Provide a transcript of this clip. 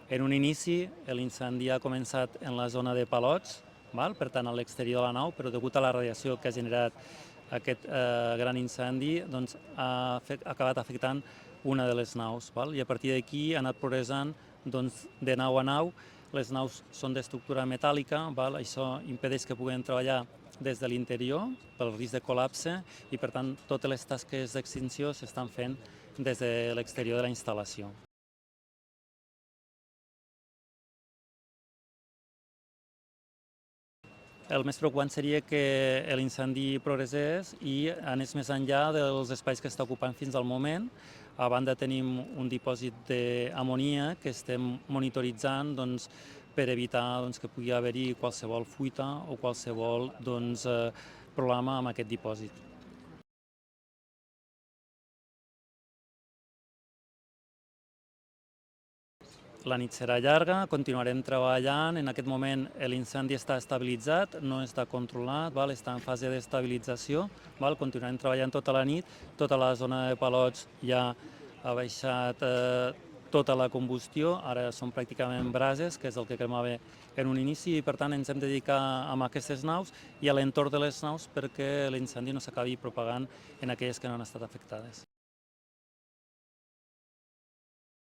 En un inici, l'incendi ha començat en la zona de Palots, per tant a l'exterior de la nau, però degut a la radiació que ha generat aquest gran incendi, doncs, ha acabat afectant una de les naus. I a partir d'aquí ha anat progressant de nau a nau. Les naus són d'estructura metàl·lica, això impedeix que puguem treballar des de l'interior pel risc de col·lapse i, per tant, totes les tasques d'extinció s'estan fent des de l'exterior de la instal·lació. El més preocupant seria que l'incendi progressés i anés més enllà dels espais que està ocupant fins al moment. A banda tenim un dipòsit d'amoníac que estem monitoritzant per evitar que pugui haver-hi qualsevol fuita o qualsevol problema amb aquest dipòsit. La nit serà llarga, continuarem treballant. En aquest moment l'incendi està estabilitzat, no està controlat, està en fase d'estabilització. Continuarem treballant tota la nit. Tota la zona de Palots ja ha baixat tota la combustió. Ara són pràcticament brases, que és el que cremava en un inici, i per tant ens hem de dedicar a aquestes naus i a l'entorn de les naus perquè l'incendi no s'acabi propagant en aquelles que no han estat afectades.